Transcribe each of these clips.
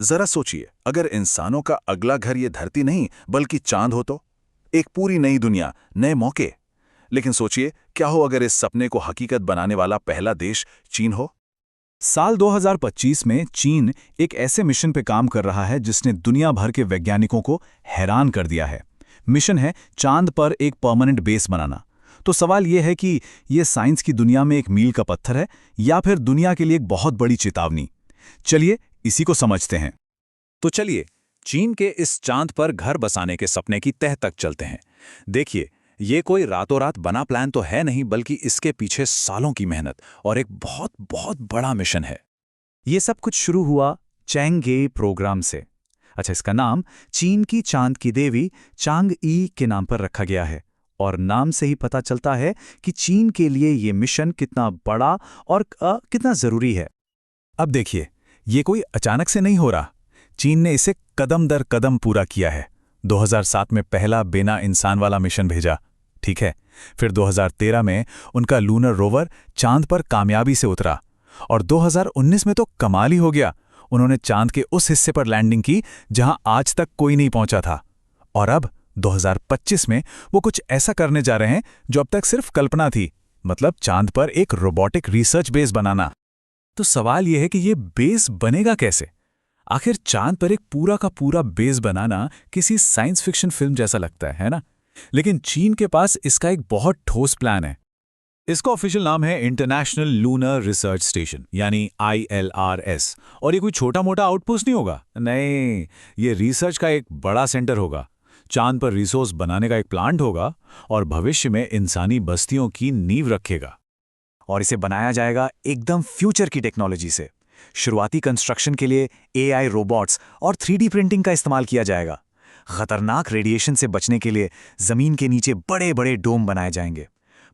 जरा सोचिए, अगर इंसानों का अगला घर ये धरती नहीं बल्कि चांद हो तो? एक पूरी नई दुनिया, नए मौके। लेकिन सोचिए, क्या हो अगर इस सपने को हकीकत बनाने वाला पहला देश चीन हो? साल 2025 में चीन एक ऐसे मिशन पे काम कर रहा है जिसने दुनिया भर के वैज्ञानिकों को हैरान कर दिया है। मिशन है चांद पर एक परमानेंट बेस बनाना। तो सवाल यह है कि यह साइंस की दुनिया में एक मील का पत्थर है या फिर दुनिया के लिए एक बहुत बड़ी चेतावनी। चलिए इसी को समझते हैं। तो चलिए चीन के इस चांद पर घर बसाने के सपने की तह तक चलते हैं। देखिए, ये कोई रातों रात बना प्लान तो है नहीं, बल्कि इसके पीछे सालों की मेहनत और एक बहुत बहुत बड़ा मिशन है। ये सब कुछ शुरू हुआ चैंगे प्रोग्राम से। अच्छा, इसका नाम चीन की चांद की देवी चांग-ई के नाम पर रखा गया है और नाम से ही पता चलता है कि चीन के लिए ये मिशन कितना बड़ा और कितना जरूरी है। अब देखिए, ये कोई अचानक से नहीं हो रहा। चीन ने इसे कदम दर कदम पूरा किया है। 2007 में पहला बिना इंसान वाला मिशन भेजा, ठीक है। फिर 2013 में उनका लूनर रोवर चांद पर कामयाबी से उतरा और 2019 में तो कमाल ही हो गया। उन्होंने चांद के उस हिस्से पर लैंडिंग की जहां आज तक कोई नहीं पहुंचा था। और अब 2025 में वो कुछ ऐसा करने जा रहे हैं जो अब तक सिर्फ कल्पना थी, मतलब चांद पर एक रोबोटिक रिसर्च बेस बनाना। तो सवाल यह है कि ये बेस बनेगा कैसे? आखिर चांद पर एक पूरा का पूरा बेस बनाना किसी साइंस फिक्शन फिल्म जैसा लगता है ना? लेकिन चीन के पास इसका एक बहुत ठोस प्लान है। इसका ऑफिशियल नाम है इंटरनेशनल लूनर रिसर्च स्टेशन, यानी ILRS। और ये कोई छोटा मोटा आउटपोस्ट नहीं होगा, नहीं, ये रिसर्च का एक बड़ा सेंटर होगा। चांद पर रिसोर्स बनाने का एक प्लांट होगा और भविष्य में इंसानी बस्तियों की नींव रखेगा। और इसे बनाया जाएगा एकदम फ्यूचर की टेक्नोलॉजी से। शुरुआती कंस्ट्रक्शन के लिए AI रोबोट्स और 3D प्रिंटिंग का इस्तेमाल किया जाएगा। खतरनाक रेडिएशन से बचने के लिए जमीन के नीचे बड़े बड़े डोम बनाए जाएंगे।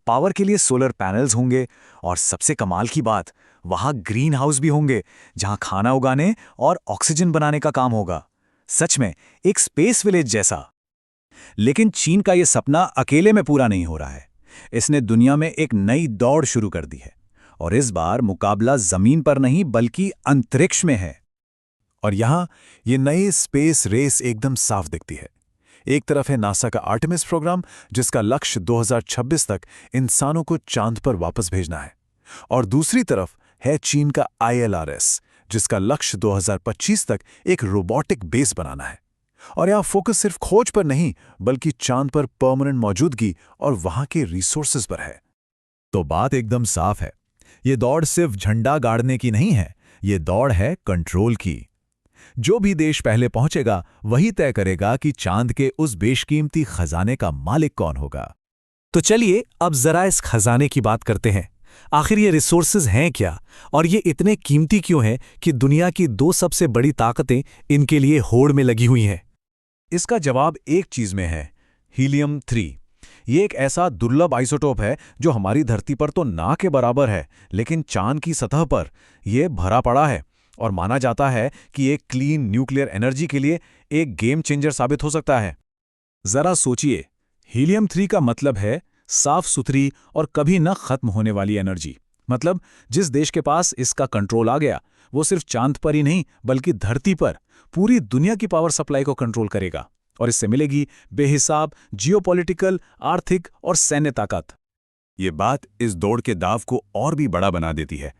पावर के लिए सोलर पैनल्स होंगे और सबसे कमाल की बात, वहां ग्रीन हाउस भी होंगे जहां खाना उगाने और ऑक्सीजन बनाने का काम होगा। सच में एक स्पेस विलेज जैसा। लेकिन चीन का यह सपना अकेले में पूरा नहीं हो रहा है। इसने दुनिया में एक नई दौड़ शुरू कर दी है और इस बार मुकाबला जमीन पर नहीं बल्कि अंतरिक्ष में है। और यहां ये नई स्पेस रेस एकदम साफ दिखती है। एक तरफ है नासा का आर्टेमिस प्रोग्राम, जिसका लक्ष्य 2026 तक इंसानों को चांद पर वापस भेजना है, और दूसरी तरफ है चीन का ILRS, जिसका लक्ष्य 2025 तक एक रोबोटिक बेस बनाना है। और यहां फोकस सिर्फ खोज पर नहीं बल्कि चांद पर परमानेंट मौजूदगी और वहां के रिसोर्सेज पर है। तो बात एकदम साफ है, ये दौड़ सिर्फ झंडा गाड़ने की नहीं है, ये दौड़ है कंट्रोल की। जो भी देश पहले पहुंचेगा वही तय करेगा कि चांद के उस बेशकीमती खजाने का मालिक कौन होगा। तो चलिए अब जरा इस खजाने की बात करते हैं। आखिर ये रिसोर्सेज हैं क्या और ये इतने कीमती क्यों हैं कि दुनिया की दो सबसे बड़ी ताकतें इनके लिए होड़ में लगी हुई हैं? इसका जवाब एक चीज में है, हीलियम-3। ये एक ऐसा दुर्लभ आइसोटोप है जो हमारी धरती पर तो ना के बराबर है, लेकिन चांद की सतह पर यह भरा पड़ा है और माना जाता है कि एक क्लीन न्यूक्लियर एनर्जी के लिए एक गेम चेंजर साबित हो सकता है। जरा सोचिए, हीलियम-3 का मतलब है साफ सुथरी और कभी न खत्म होने वाली एनर्जी। मतलब जिस देश के पास इसका कंट्रोल आ गया, वो सिर्फ चांद पर ही नहीं बल्कि धरती पर पूरी दुनिया की पावर सप्लाई को कंट्रोल करेगा। और इससे मिलेगी बेहिसाब जियोपॉलिटिकल, आर्थिक और सैन्य ताकत। ये बात इस दौड़ के दाव को और भी बड़ा बना देती है।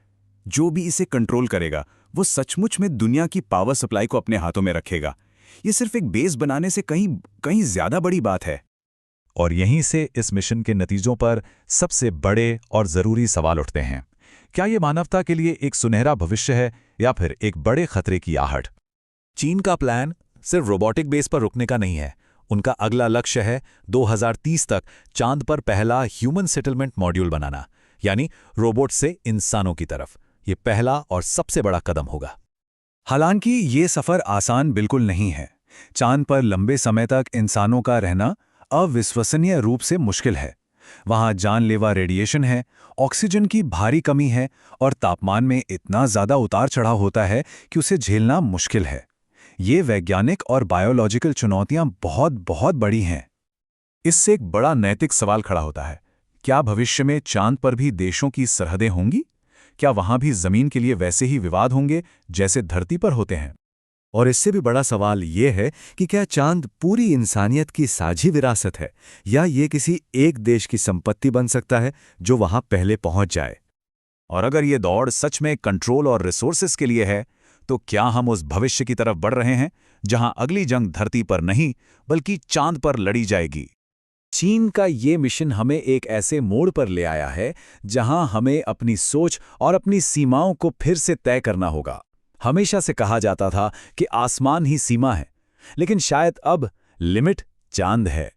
जो भी इसे कंट्रोल करेगा वो सचमुच में दुनिया की पावर सप्लाई को अपने हाथों में रखेगा। ये सिर्फ एक बेस बनाने से कहीं ज्यादा बड़ी बात है। और यहीं से इस मिशन के नतीजों पर सबसे बड़े और जरूरी सवाल उठते हैं। क्या ये मानवता के लिए एक सुनहरा भविष्य है या फिर एक बड़े खतरे की आहट? चीन का प्लान सिर्फ रोबोटिक बेस पर रुकने का नहीं है। उनका अगला लक्ष्य है 2030 तक चांद पर पहला ह्यूमन सेटलमेंट मॉड्यूल बनाना, यानी रोबोट से इंसानों की तरफ। ये पहला और सबसे बड़ा कदम होगा। हालांकि ये सफर आसान बिल्कुल नहीं है। चांद पर लंबे समय तक इंसानों का रहना अविश्वसनीय रूप से मुश्किल है। वहां जानलेवा रेडिएशन है, ऑक्सीजन की भारी कमी है और तापमान में इतना ज्यादा उतार चढ़ाव होता है कि उसे झेलना मुश्किल है। ये वैज्ञानिक और बायोलॉजिकल चुनौतियां बहुत बहुत बड़ी हैं। इससे एक बड़ा नैतिक सवाल खड़ा होता है, क्या भविष्य में चांद पर भी देशों की सरहदें होंगी? क्या वहां भी जमीन के लिए वैसे ही विवाद होंगे जैसे धरती पर होते हैं? और इससे भी बड़ा सवाल ये है कि क्या चांद पूरी इंसानियत की साझी विरासत है या ये किसी एक देश की संपत्ति बन सकता है जो वहां पहले पहुंच जाए। और अगर ये दौड़ सच में कंट्रोल और रिसोर्सेस के लिए है, तो क्या हम उस भविष्य की तरफ बढ़ रहे हैं जहां अगली जंग धरती पर नहीं बल्कि चांद पर लड़ी जाएगी? चीन का ये मिशन हमें एक ऐसे मोड़ पर ले आया है जहां हमें अपनी सोच और अपनी सीमाओं को फिर से तय करना होगा। हमेशा से कहा जाता था कि आसमान ही सीमा है, लेकिन शायद अब लिमिट चांद है।